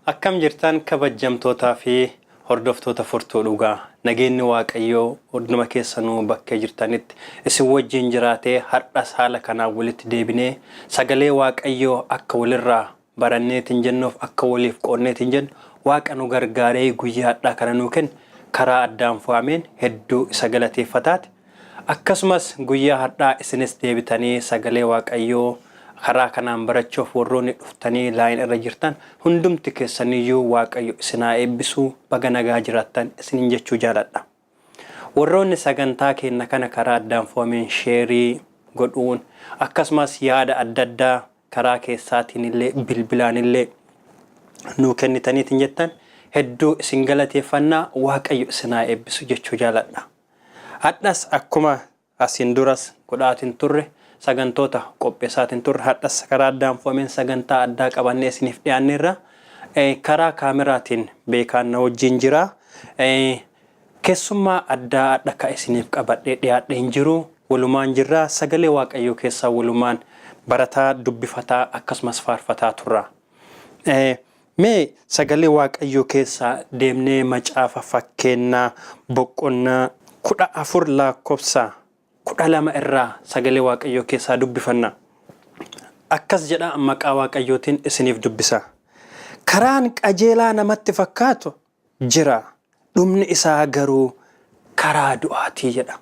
Akkam jirtan kabajamtootaa fi hordoftoota Furtuu Dhugaa. Nageenyi Waaqayyoo hunduma keessanuu bakka jirtanitti isin wajjin jiraatee har'as haala kanaan walitti deebinee sagalee Waaqayyoo akka walirraa baranneetiin jennuuf akka waliif qoonneetiin jennu Waaqa nu gargaaree guyyaa har'aa kana nuu kenna karaa addaan fo'ameen hedduu isa galateeffataati. Akkasumas guyyaa har'aa isinis deebitanii sagalee Waaqayyoo karaa kanaan barachuuf warroonni dhuftanii laayin irra jirtan hundumti keessaniyyuu Waaqayyo isinaa eebbisuu baga nagaa jiraattan isinin jechuu jaaladha. Warroonni sagantaa keenya kana karaa addaan fo'ameen sheerii godhuun akkasumas yaada adda addaa karaa keessaatiin illee bilbilaan illee nuu kennitaniitiin jettan hedduu isin galateeffannaa Waaqayyo isinaa eebbisu jechuu jaaladha. Hadhas akkuma asin duras godhaatiin turre sagantoota qopheessaatiin turre hadhas karaa addaan fo'ameen sagantaa addaa qabannee isiniif dhiyaanneerra karaa kaameraatiin beekaan na wajjin jira. Keessummaa addaa adda isiniif qabadhee dhiyaadheen jiru walumaan jirra sagalee Waaqayyoo keessaa walumaan barataa dubbifataa akkasumas faarfataa turra. Mee sagalee Waaqayyoo keessaa deemnee macaafa Fakkeenyaa boqonnaa 14 lakkoofsa 12 irraa sagalee Waaqayyoo keessaa dubbifanna. Akkas jedha maqaa Waaqayyootiin isiniif dubbisa. Karaan qajeelaa namatti fakkaatu jira, dhumni isaa garuu karaa du'aatii jedha.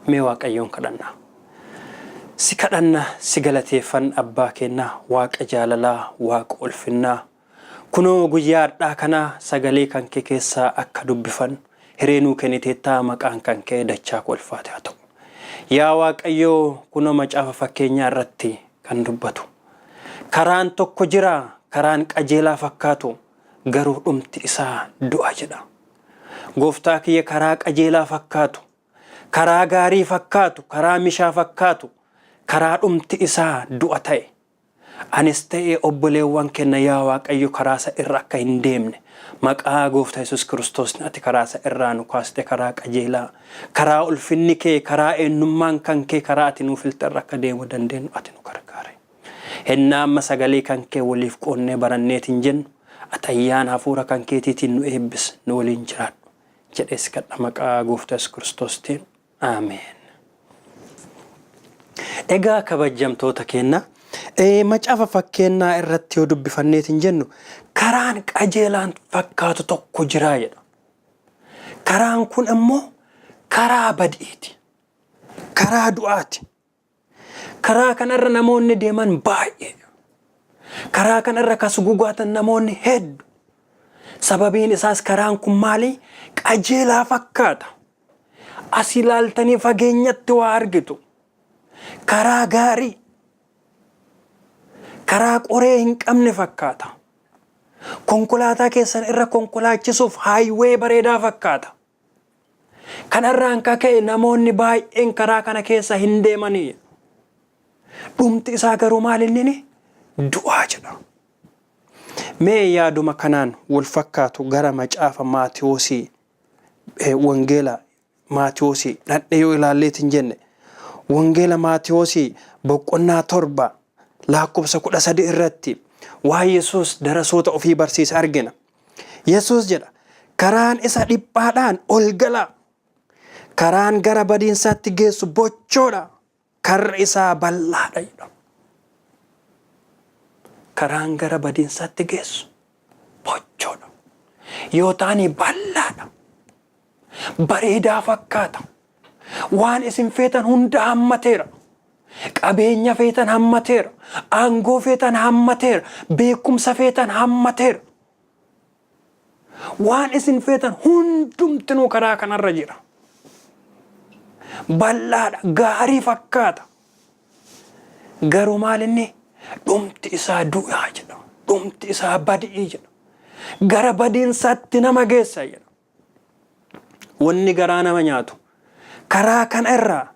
Mee Waaqayyoon kadhanna. Si kadhanna, si galateeffan abbaa keenyaa, Waaqa jaalalaa, Waaqa ulfinnaa. Kunoo guyyaa har'aa kana sagalee kan kee keessaa akka dubbifan hireenuu kenniteettaa maqaan kan kee dachaa kolfaate haa ta'u. Yaa Waaqayyoo kunoo macaafa Fakkeenyaa irratti kan dubbatu. Karaan tokko jira, karaan qajeelaa fakkaatu garuu dhumti isaa du'a jedha. Gooftaa kiyya karaa qajeelaa fakkaatu, karaa gaarii fakkaatu, karaa mishaa fakkaatu, karaa dhumti isaa du'a ta'e. Anis ta'ee obboleewwan kenna yaa Waaqayyo karaa isa irra akka hin deemne maqaa Gooftaa Yesuus Kiristoos ati karaa isa irraa nu kaaste karaa qajeelaa, karaa ulfinni kee, karaa eenyummaan kan kee, karaa ati nuuf filte irra akka deemu dandeenyu ati nu gargaare. Hennaa amma sagalee kan kee waliif qoonnee baranneetiin jennu ati ayyaana hafuura kan keetiitiin nu eebbis nu waliin jiraadhu jedhees kadha maqaa Gooftaa Yesuus Kiristoostiin. Ameen. Egaa kabajamtoota keenya macaafa Fakkeenyaa irratti yoo dubbifanneetiin jennu karaan qajeelaan fakkaatu tokko jira jedha. Karaan kun immoo karaa badiiti, karaa du'aati. Karaa kanarra namoonni deeman baay'ee, karaa kanarra kasugugaatan namoonni hedduu. Sababiin isaas karaan kun maali? Qajeelaa fakkaata. As ilaaltanii fageenyatti waa argitu. Karaa gaarii, karaa qoree hin qabne fakkaata. Konkolaataa keessan irra konkolaachisuuf haayiwee bareedaa fakkaata. Kanarraan ka'e namoonni baay'een karaa kana keessa hin deemanii. Dhumti isaa garuu maalinni du'aa jedha. Mee yaaduma kanaan wal fakkaatu gara macaafa Maatiyoosii wangeela Maatiyoosii dhadhee yoo ilaalleetiin jenne wangeela Maatiyoosii boqonnaa 7 lakkoofsa 13 irratti waa Yesuus darasoota ofii barsiisa argina. Yesuus jedha karaan isa dhiphaadhaan ol gala, karaan gara badiinsaatti geessu bochoodha, karri isaa bal'aadha jedha. Karaan gara badiinsaatti geessu bochoodha yoo taane bal'aadha, bareedaa fakkaata, waan isin feetan hunda hammateera. Qabeenya feetan hammateera, aangoo feetan hammateera, beekumsa feetan hammateera. Waan isin feetan hundumtinuu karaa kanarra jira. Bal'aadha, gaarii fakkaata. Garuu maalinni dhumti isaa du'aa jedha. Dhumti isaa badii jedha. Gara badiinsaatti nama geessa jedha. Wanni garaa nama nyaatu karaa kana irraa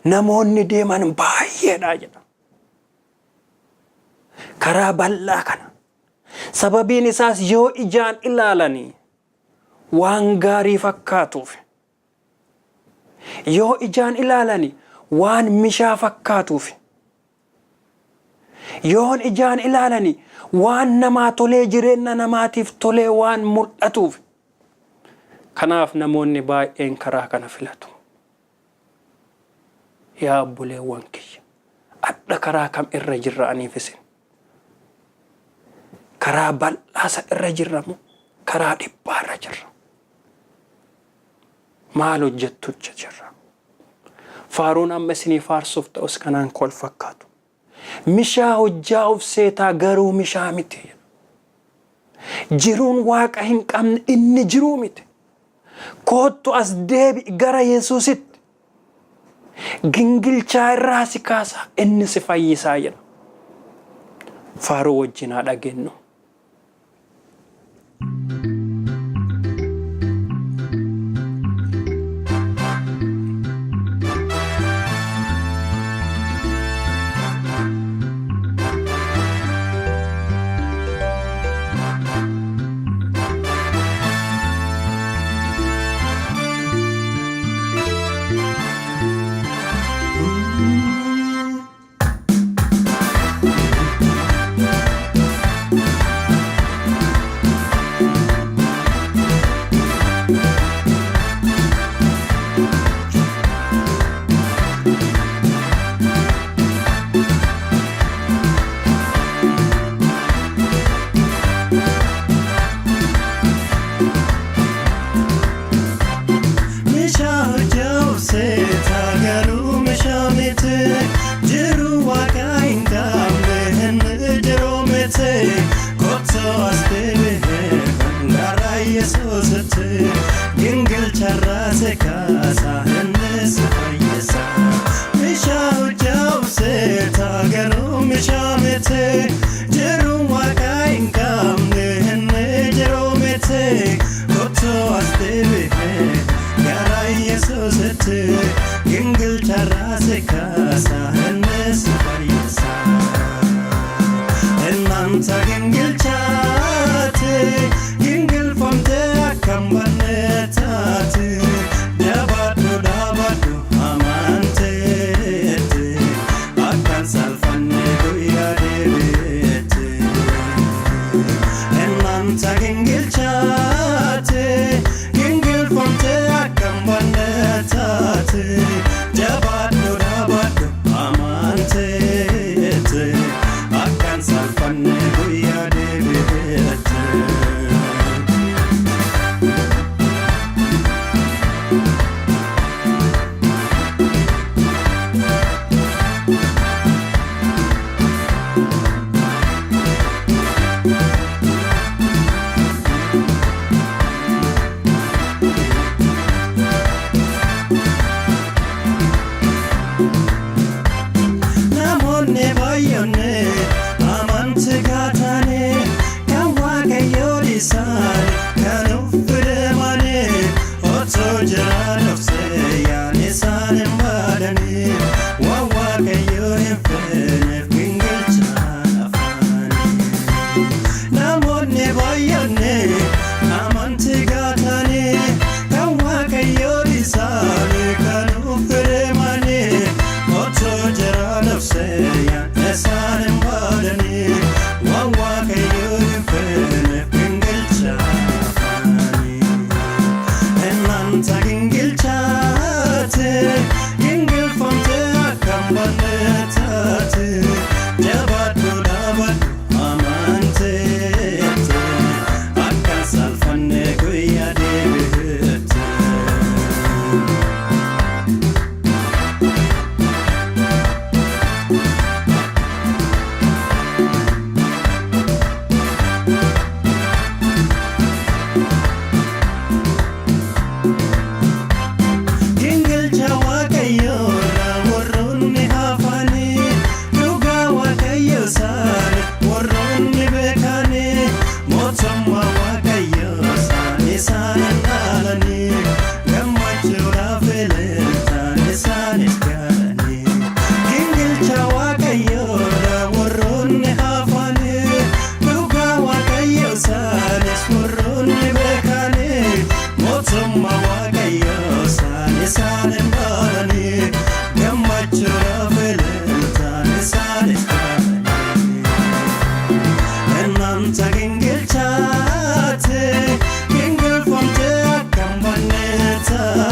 namoonni deeman baay'eedha jedha. Karaa bal'aa kana. Sababiin isaas yoo ijaan ilaalanii waan gaarii fakkaatuuf, yoo ijaan ilaalanii waan mishaa fakkaatuuf, yoon ijaan ilaalani waan namaa tolee jireenya namaatiif tolee waan mul'atuuf kanaaf namoonni baay'een karaa kana filatu. Yaa obboleewwan kiyya adda karaa kam irra jirra aniif isin? Karaa bal'aasa irra jirramu karaa dhibbaa irra jirra? Maal hojjettu jirra? Faaruun amma isinii faarsuuf ta'us kanaan kol fakkaatu. Mishaa hojjaa of seetaa garuu mishaa miti. Jiruun waaqa hin qabne inni jiruu miti. Koottu as deebi'i gara Yesuusitti. Gingilchaa irraa si kaasa inni si fayyisaa jedha. Faaruu wajjin haa dhageenyu.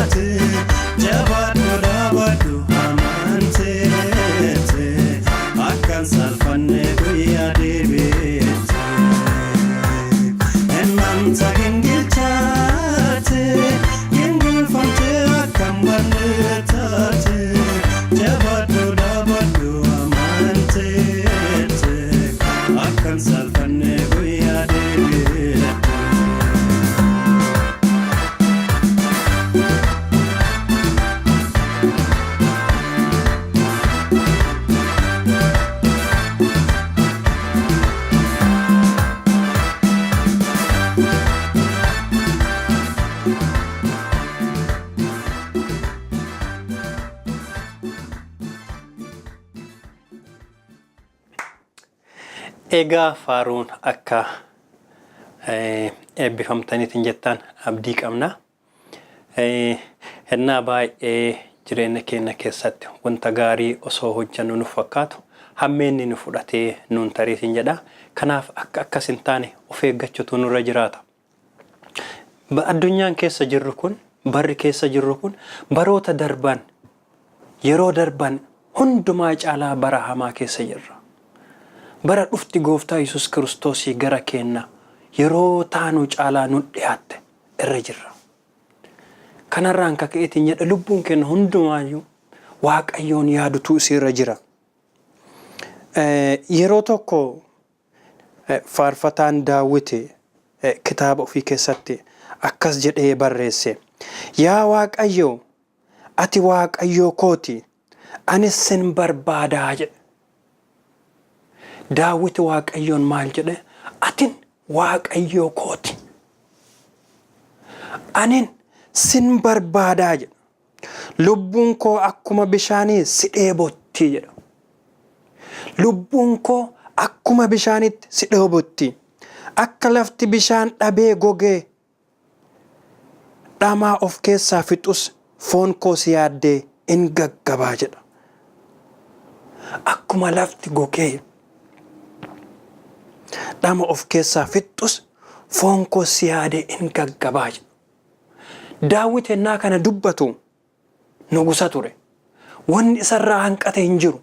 taate jabaadhu dhaabadhu amanteete akkan salphanne guyyaa deebi'eete ennanta gingilchaate gingilfamte akkam barne taate jabaadhu dhaabadhu amanteete akkan salphanne guyyaa deebi'eete. Egaa faaruun akka eebbifamtaniitiin jettan abdii qabna. Hennaa baay'ee jireenya keenya keessatti wanta gaarii osoo hojjennu nuuf fakkaatu hammeenni nu fudhatee nuun tariitiin jedha. Kanaaf akka akkas hin taane of eeggachuutu nurra jiraata. Addunyaan keessa jirru kun, barri keessa jirru kun baroota darban, yeroo darban hundumaa caalaa bara hamaa keessa jirra. Bara dhufti gooftaa Yesuus Kiristoosii gara keenya yeroo taanu caalaa nu dhiyaatte irra jirra. Kanarraan kaka'eetiin jedha lubbuun keenya hundumaayyuu Waaqayyoon yaadutu isirra jira. Yeroo tokko faarfataan Daawit kitaaba ofii keessatti akkas jedhee barreesse. Yaa Waaqayyo, ati Waaqayyoo kooti, anis sin barbaadaa jedhe. Daawit Waaqayyoon maal jedhe? Atin Waaqayyoo kooti, anin sin barbaadaa jedhe. Lubbuun koo akkuma bishaanii si dheebotti jedha. Lubbuun koo akkuma bishaanitti si dheebotti. Akka lafti bishaan dhabee gogee dhamaa of keessaa fixus foon koo si yaaddee in gaggabaa jedha. Akkuma lafti gogee dhama of keessaa fixus foon koo si yaadee in gaggabaa jedha. Daawit ennaa kana dubbatu nugusa ture. Wanni isarraa hanqate hin jiru.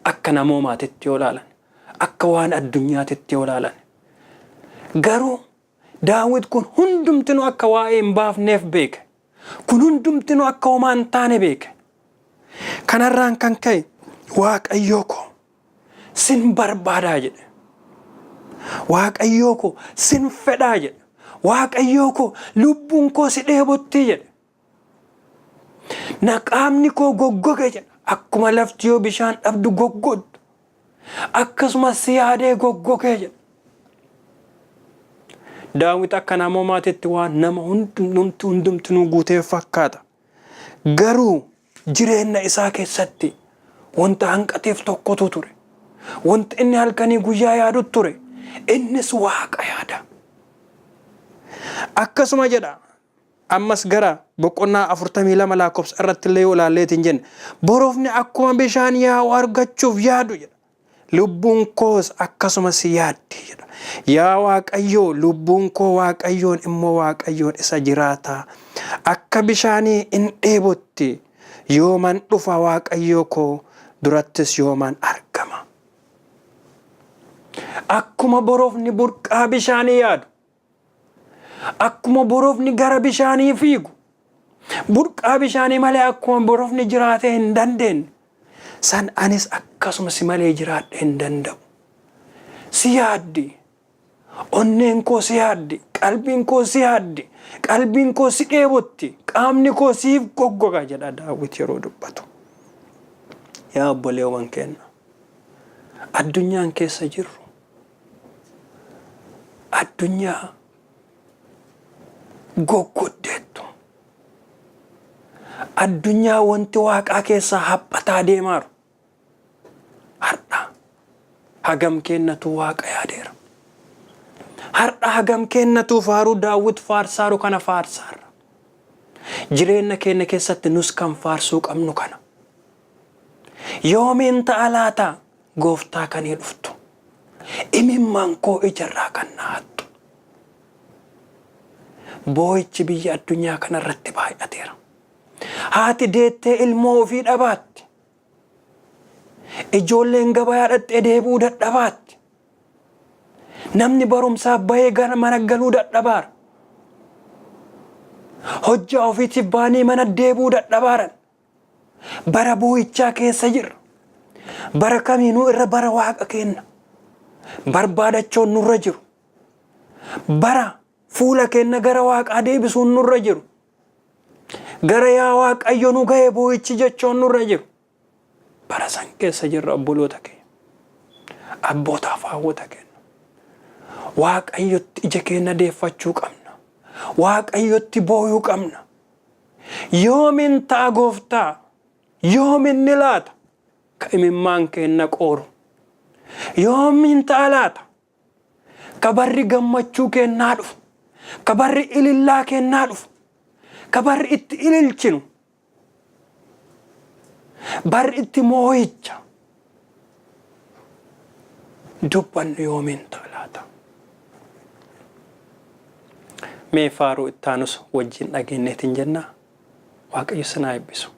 Akka namoomaatitti yoo ilaalan, akka waan addunyaatitti yoo ilaalan. Garuu Daawit kun hundumtinu akka waa'ee hin baafneef beeke. Kun hundumtinu akka homaa hin taane beeke. Kanarraan kan ka'e Waaqayyoo koo sin barbaadaa jedhe. Waaqayyoo koo sin fedhaa jedhe. Waaqayyoo koo lubbuun koo si dheebotti jedhe. Naqaamni koo goggoge jedha. Akkuma lafti yoo bishaan dhabdu goggoddu. Akkasumas si yaadee goggogee jedha. Daawit akka namoomaatitti waan nama hundumtinuu guutee fakkaata. Garuu jireenya isaa keessatti wanta hanqateef tokkotu ture. Wanta inni halkanii guyyaa yaadu ture. Innis Waaqa yaada. Akkasuma jedha. Ammas gara boqonnaa 42 lakkoofsa irratti illee yoo ilaalleetiin jenne boroofni akkuma bishaan yaa'u argachuuf yaadu jedha. Lubbuun koos akkasumas yaaddi jedha. Yaa Waaqayyoo, lubbuun koo Waaqayyoon immoo Waaqayyoon isa jiraataa. Akka bishaanii in dheebotti yooman dhufa Waaqayyoo koo durattis yooman argama. Akkuma boroofni burqaa bishaanii yaadu. Akkuma boroofni gara bishaanii fiigu. Burqaa bishaanii malee akkuma boroofni jiraatee hin dandeenye. San anis akkasuma si malee jiraadhee hin danda'u. Si yaaddi. Onneen koo si yaaddi. Qalbiin koo si yaaddi. Qalbiin koo si dheebotti. Qaamni koo siif goggoga jedha Daawit yeroo dubbatu. Yaa obboleewwan keenya. Addunyaan keessa jirru. Addunyaa goggoddeettu. Addunyaa wanti Waaqaa keessaa haphataa deemaaru. Har'a hagam kennatu Waaqa yaadeera. Har'a hagam kennatu faaruu Daawit faarsaaru kana faarsaarra. Jireenya keenya keessatti nus kan faarsuu qabnu kana. Yoomiin ta'a laata gooftaa kan dhuftu. Imimmaan koo ijarraa kan naattu. Boo'ichi biyya addunyaa kanarratti baay'ateera. haati deettee ilmoo ofii dhabaatti, ijoolleen gabayaa dhaqxee deebi'uu dadhabaatti, namni barumsaaf bahee gara mana galuu dadhabaara, hojjaa ofiitiif baanii mana deebi'uu dadhabaaran. Bara boo'ichaa keessa jirra. Bara kamiinuu irra bara waaqa kenna barbaadachoon nurra jiru, bara fuula kenna gara waaqaa deebisuun nurra jiru, gara yaa waaqayyo nu ga'e boo'ichi jechoon nurra jiru. Bara san keessa jirra obboloota keenya, abbootaaf haawwota kenna. Waaqayyotti ija keenya deeffachuu qabna, waaqayyotti boo'uu qabna. Yoomin ta'a gooftaa, yoomin ni laata ka imimmaan keenya qooru, yoomin ta'a laata ka barri gammachuu kennaa dhufu, ka barri ilillaa kennaa dhufu, ka barri itti ililchinu, barri itti moo'icha dubbannu yoomin ta'a laata. Mee faaruu ittaanus wajjin dhageenyeetiin jennaa. Waaqayyo sinaa eebbisu.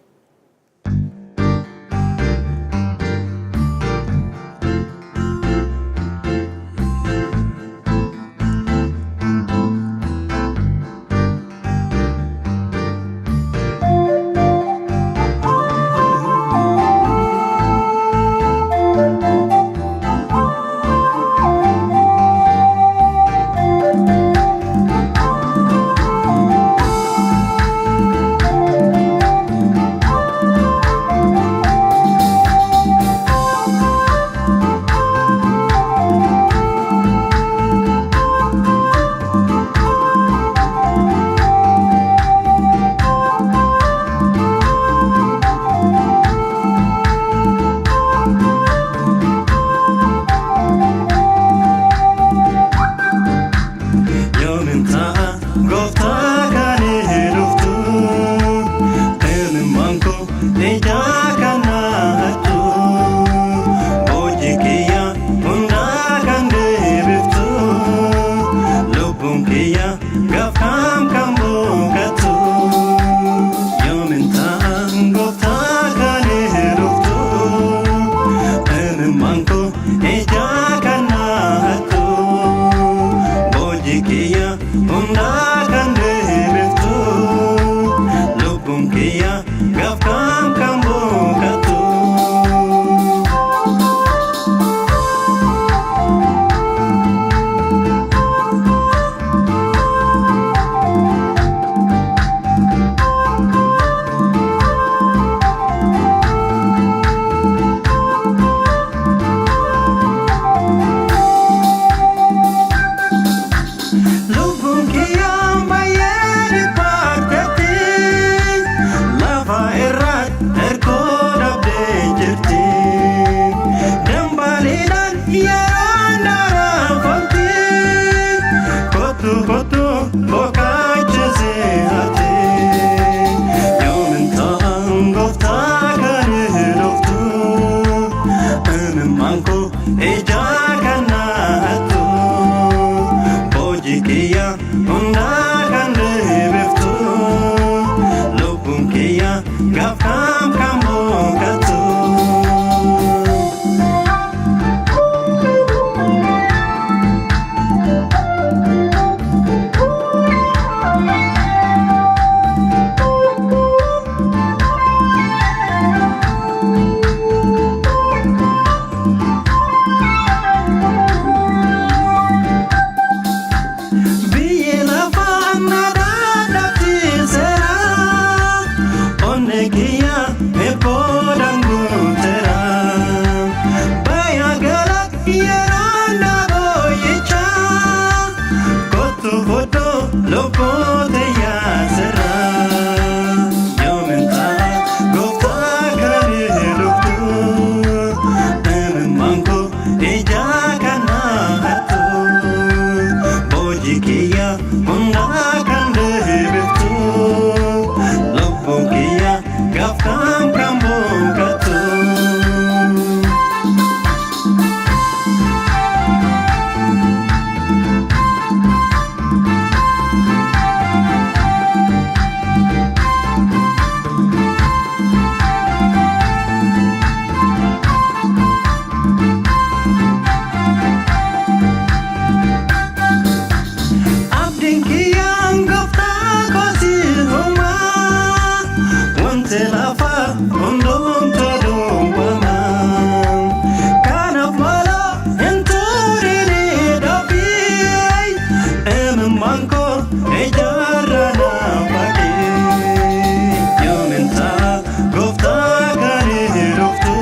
wanti lafa hundumtu duwwama kanaaf mala hin turini dhabii imimmaan koo ijaarra naaf haqee yoomin ta'a gooftaa gaarii dhuftu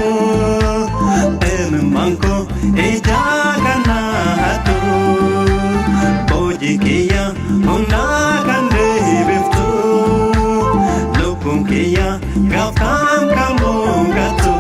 imimmaan koo ijaa kana hattu hojii kiyya hundaa kan deebiftu lubbuun kiyya gaaf kan boongattu.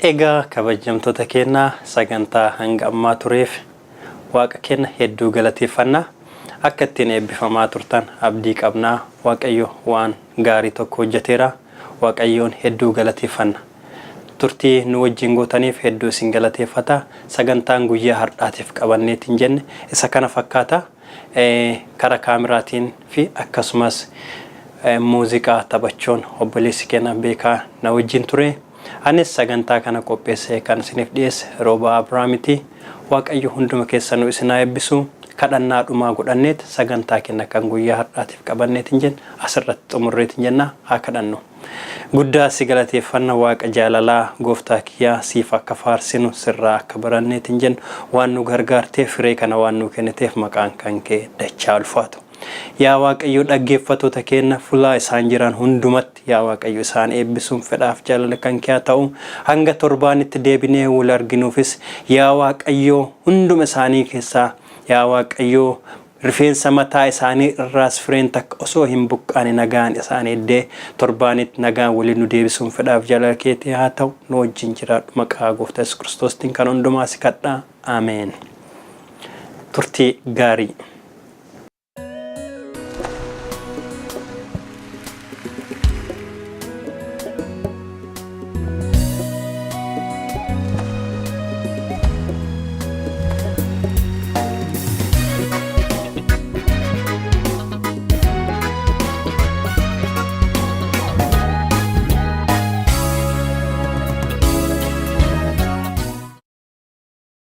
Egaa kabajamtoota keenyaa sagantaa hanga ammaa tureef waaqa keenya hedduu galateeffannaa akka ittiin eebbifamaa turtan abdii qabnaa waaqayyo waan gaarii tokko hojjeteera waaqayyoon hedduu galateeffanna turtii nu wajjin gootaniif hedduu isin galateeffata sagantaan guyyaa har'aatiif qabanneetiin jenne isa kana fakkaata karaa kaameraatiin fi akkasumas muuziqaa taphachuun obboleessi keenya beekaa na wajjin ture. Anis sagantaa kana qopheessee kan isiniif dhiyeesse Rooba Abrahaamiti waaqayyo hunduma keessanuu isin haa eebbisu kadhannaa dhumaa godhanneet sagantaa keenya kan guyyaa har'aatiif qabanneetiin jenna asirratti xumurreetiin jenna haa kadhannu. Guddaa si galateeffanna waaqa jaalalaa gooftaa kiyyaa siif akka faarsinu sirraa akka baranneetiin jennu waan nu gargaarteef firee kana waan nu kenniteef maqaan kan kee dachaa ulfaatu. Yaa waaqayyo dhaggeeffattoota keenya fulaa isaan jiran hundumatti yaa waaqayyo isaan eebbisuun fedhaaf jaalala kan kee ta'u hanga torbaanitti deebinee wal arginuufis yaa waaqayyo hunduma isaanii keessaa yaa waaqayyo rifeensa mataa isaanii irraas fireen takka osoo hin buqqaane nagaan isaanii iddee torbaanitti nagaan waliin nu deebisuun fedhaaf jaalala keetii haa ta'u nu wajjin jiraadhu maqaa gooftaa Yesuus Kiristoostiin kan hundumaa si kadhaa ameen. Turtii gaarii.